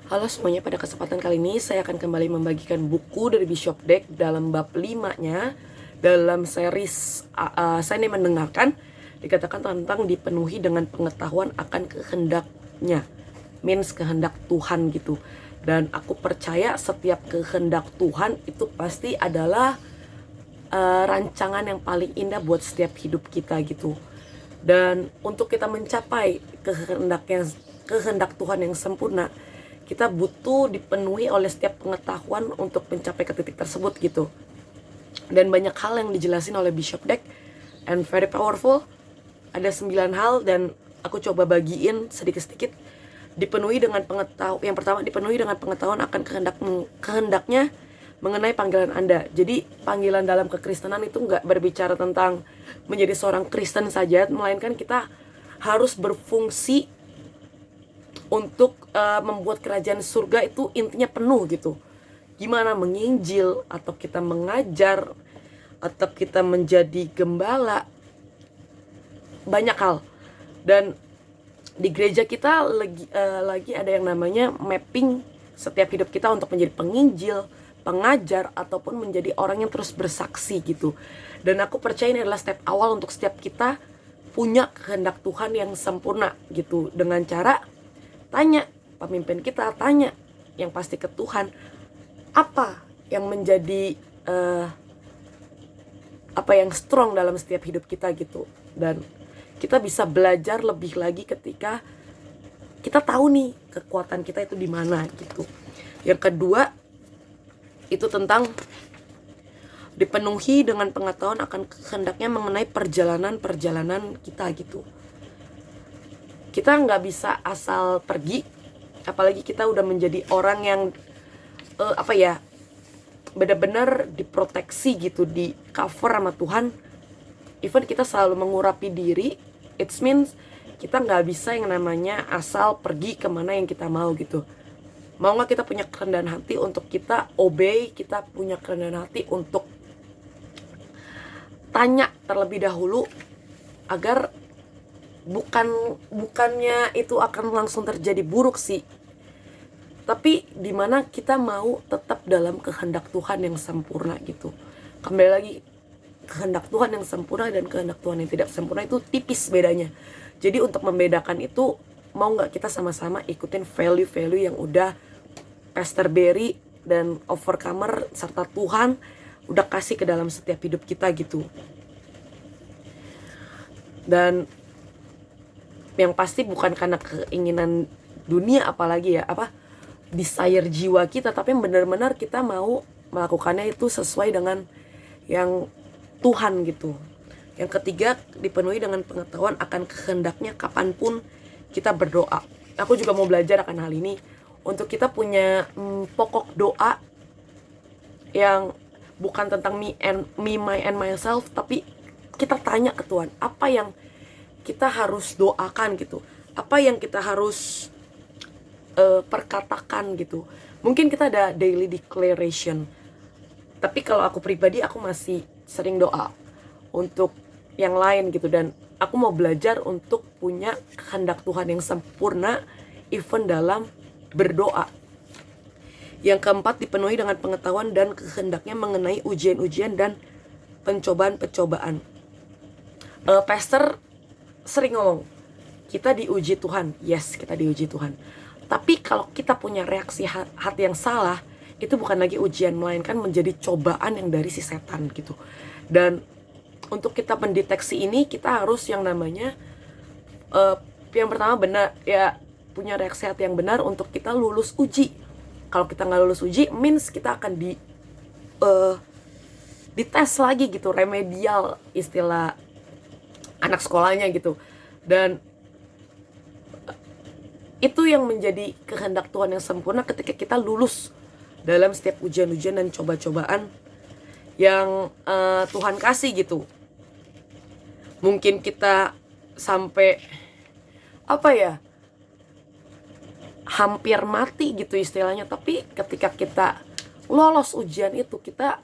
Halo semuanya, pada kesempatan kali ini saya akan kembali membagikan buku dari Bishop Dek dalam bab 5-nya. Dalam series saya ini mendengarkan, dikatakan tentang dipenuhi dengan pengetahuan akan kehendaknya, means kehendak Tuhan gitu. Dan aku percaya setiap kehendak Tuhan itu pasti adalah rancangan yang paling indah buat setiap hidup kita gitu. Dan untuk kita mencapai kehendak Tuhan yang sempurna, kita butuh dipenuhi oleh setiap pengetahuan untuk mencapai ke titik tersebut gitu. Dan banyak hal yang dijelasin oleh Bishop Dek, and very powerful. Ada 9 hal dan aku coba bagiin sedikit-sedikit. Dipenuhi dengan pengetahuan. Yang pertama, dipenuhi dengan pengetahuan akan kehendaknya mengenai panggilan Anda. Jadi panggilan dalam kekristenan itu nggak berbicara tentang menjadi seorang Kristen saja, melainkan kita harus berfungsi untuk membuat kerajaan surga itu intinya penuh gitu. Gimana menginjil, atau kita mengajar, atau kita menjadi gembala, banyak hal. Dan di gereja kita lagi ada yang namanya mapping setiap hidup kita untuk menjadi penginjil, pengajar, ataupun menjadi orang yang terus bersaksi gitu. Dan aku percaya ini adalah step awal untuk setiap kita punya kehendak Tuhan yang sempurna gitu. Dengan cara tanya pemimpin kita, tanya yang pasti ke Tuhan, apa yang menjadi apa yang strong dalam setiap hidup kita gitu. Dan kita bisa belajar lebih lagi ketika kita tahu nih kekuatan kita itu di mana gitu. Yang kedua itu tentang dipenuhi dengan pengetahuan akan kehendaknya mengenai perjalanan kita gitu. Kita nggak bisa asal pergi, apalagi kita udah menjadi orang yang benar-benar diproteksi gitu, di cover sama Tuhan. Even kita selalu mengurapi diri, it means kita nggak bisa yang namanya asal pergi kemana yang kita mau gitu. Mau nggak kita punya kerendahan hati untuk kita obey, kita punya kerendahan hati untuk tanya terlebih dahulu, agar bukannya itu akan langsung terjadi buruk sih, tapi dimana kita mau tetap dalam kehendak Tuhan yang sempurna gitu. Kembali lagi, kehendak Tuhan yang sempurna dan kehendak Tuhan yang tidak sempurna itu tipis bedanya. Jadi untuk membedakan itu, mau nggak kita sama-sama ikutin value-value yang udah Pastor Barry dan Overcomer serta Tuhan udah kasih ke dalam setiap hidup kita gitu. Dan yang pasti bukan karena keinginan dunia, apalagi desire jiwa kita, tapi benar-benar kita mau melakukannya itu sesuai dengan yang Tuhan gitu. Yang ketiga, dipenuhi dengan pengetahuan akan kehendaknya kapanpun kita berdoa. Aku juga mau belajar akan hal ini, untuk kita punya pokok doa yang bukan tentang me, my and myself, tapi kita tanya ke Tuhan, apa yang kita harus doakan gitu, apa yang kita harus perkatakan gitu. Mungkin kita ada daily declaration, tapi kalau aku pribadi, aku masih sering doa untuk yang lain gitu. Dan aku mau belajar untuk punya kehendak Tuhan yang sempurna even dalam berdoa. Yang keempat, dipenuhi dengan pengetahuan dan kehendaknya mengenai ujian-ujian dan pencobaan-pencobaan. Pastor sering ngomong, kita diuji Tuhan. Yes, kita diuji Tuhan. Tapi kalau kita punya reaksi hati yang salah, itu bukan lagi ujian, melainkan menjadi cobaan yang dari si setan gitu. Dan untuk kita mendeteksi ini, kita harus yang namanya yang pertama benar ya, punya reaksi hati yang benar untuk kita lulus uji. Kalau kita nggak lulus uji, means kita akan dites lagi gitu, remedial istilah anak sekolahnya gitu. Dan itu yang menjadi kehendak Tuhan yang sempurna ketika kita lulus dalam setiap ujian-ujian dan coba-cobaan yang Tuhan kasih gitu. Mungkin kita sampai hampir mati gitu istilahnya, tapi ketika kita lolos ujian itu, kita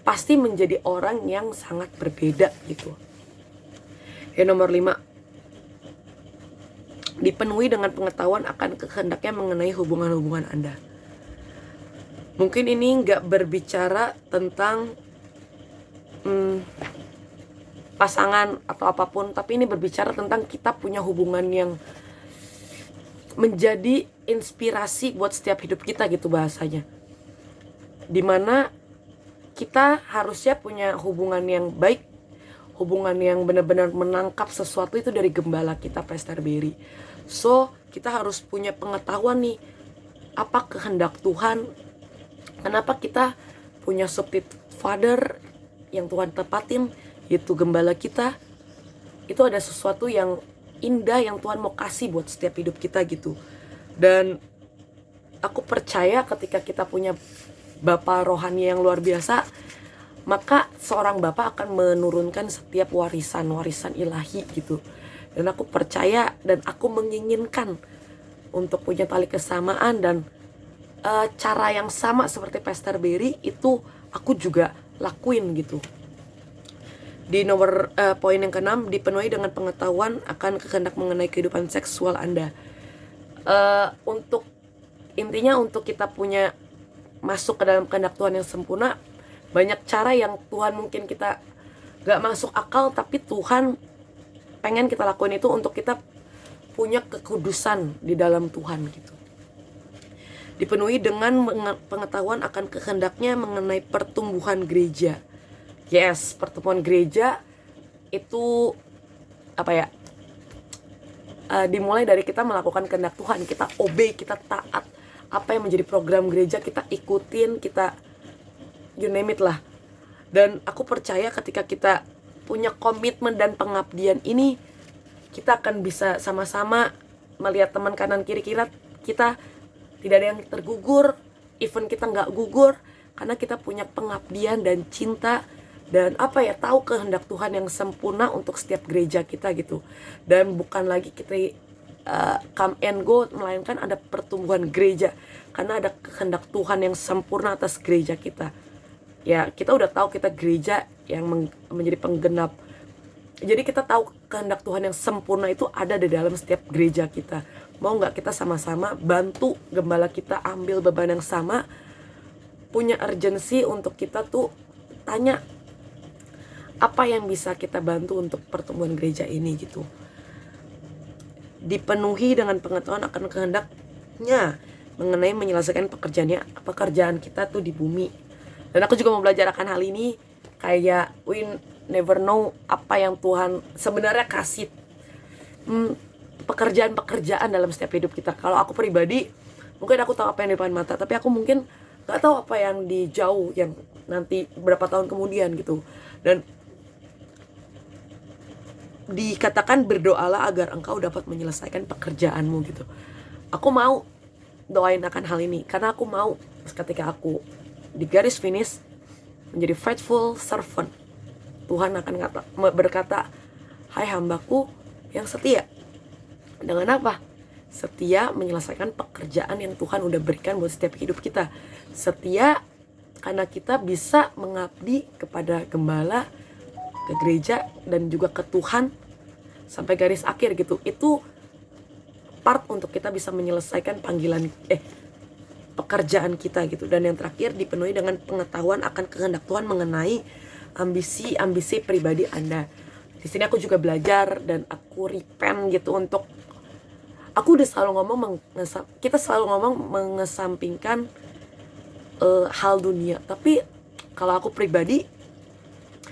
pasti menjadi orang yang sangat berbeda gitu. Yang nomor 5, Dipenuhi dengan pengetahuan akan kehendaknya mengenai hubungan-hubungan Anda. Mungkin ini nggak berbicara tentang pasangan atau apapun, tapi ini berbicara tentang kita punya hubungan yang menjadi inspirasi buat setiap hidup kita gitu bahasanya. Dimana kita harusnya punya hubungan yang baik, hubungan yang benar-benar menangkap sesuatu itu dari gembala kita, Pastor Berry. So, kita harus punya pengetahuan nih, apa kehendak Tuhan. Kenapa kita punya substitute father yang Tuhan tepatin, yaitu gembala kita. Itu ada sesuatu yang indah yang Tuhan mau kasih buat setiap hidup kita gitu. Dan aku percaya ketika kita punya Bapa rohani yang luar biasa, maka seorang Bapa akan menurunkan setiap warisan ilahi gitu. Dan aku percaya dan aku menginginkan untuk punya tali kesamaan dan cara yang sama seperti Pastor Berry itu aku juga lakuin gitu. Di nomor poin yang ke-6, dipenuhi dengan pengetahuan akan kehendak mengenai kehidupan seksual Anda. Untuk intinya untuk kita punya masuk ke dalam kehendak Tuhan yang sempurna, banyak cara yang Tuhan mungkin kita gak masuk akal, tapi Tuhan pengen kita lakuin itu untuk kita punya kekudusan di dalam Tuhan gitu. Dipenuhi dengan pengetahuan akan kehendaknya mengenai pertumbuhan gereja. Yes, pertemuan gereja itu dimulai dari kita melakukan kehendak Tuhan, kita obey, kita taat. Apa yang menjadi program gereja kita ikutin, kita you name it lah. Dan aku percaya ketika kita punya komitmen dan pengabdian ini, kita akan bisa sama-sama melihat teman kanan kiri kita tidak ada yang tergugur, even kita nggak gugur, karena kita punya pengabdian dan cinta dan tahu kehendak Tuhan yang sempurna untuk setiap gereja kita gitu. Dan bukan lagi kita come and go, melainkan ada pertumbuhan gereja karena ada kehendak Tuhan yang sempurna atas gereja kita. Ya, kita udah tahu kita gereja yang menjadi penggenap. Jadi kita tahu kehendak Tuhan yang sempurna itu ada di dalam setiap gereja kita. Mau nggak kita sama-sama bantu gembala kita ambil beban yang sama, punya urgensi untuk kita tuh tanya apa yang bisa kita bantu untuk pertumbuhan gereja ini gitu. Dipenuhi dengan pengetahuan akan kehendaknya mengenai menyelesaikan pekerjaan kita tuh di bumi. Dan aku juga mau belajar akan hal ini, kayak we never know apa yang Tuhan sebenarnya kasih pekerjaan dalam setiap hidup kita. Kalau aku pribadi, mungkin aku tahu apa yang di depan mata, tapi aku mungkin gak tahu apa yang di jauh, yang nanti berapa tahun kemudian gitu. Dan dikatakan berdoalah agar engkau dapat menyelesaikan pekerjaanmu gitu. Aku mau doain akan hal ini karena aku mau ketika aku di garis finish menjadi faithful servant, Tuhan akan berkata, hai hambaku yang setia. Dengan apa? Setia menyelesaikan pekerjaan yang Tuhan udah berikan buat setiap hidup kita. Setia karena kita bisa mengabdi kepada gembala, ke gereja, dan juga ke Tuhan sampai garis akhir gitu. Itu part untuk kita bisa menyelesaikan pekerjaan kita gitu. Dan yang terakhir, dipenuhi dengan pengetahuan akan kehendak Tuhan mengenai ambisi pribadi Anda. Di sini aku juga belajar dan aku repent gitu untuk aku udah selalu kita selalu ngomong mengesampingkan hal dunia. Tapi kalau aku pribadi,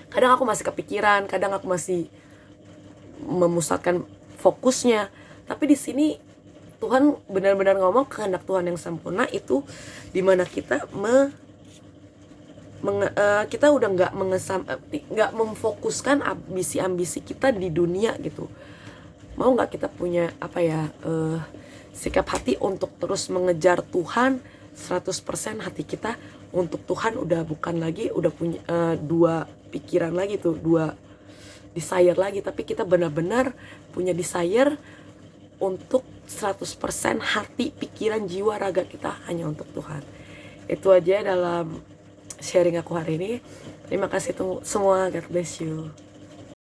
kadang aku masih kepikiran, kadang aku masih memusatkan fokusnya. Tapi di sini Tuhan benar-benar ngomong kehendak Tuhan yang sempurna itu dimana kita kita udah nggak memfokuskan ambisi kita di dunia gitu. Mau nggak kita punya sikap hati untuk terus mengejar Tuhan 100%, hati kita untuk Tuhan udah bukan lagi udah punya dua pikiran lagi tuh, dua desire lagi, tapi kita benar-benar punya desire untuk 100% hati, pikiran, jiwa, raga kita hanya untuk Tuhan. Itu aja dalam sharing aku hari ini. Terima kasih semua, God bless you.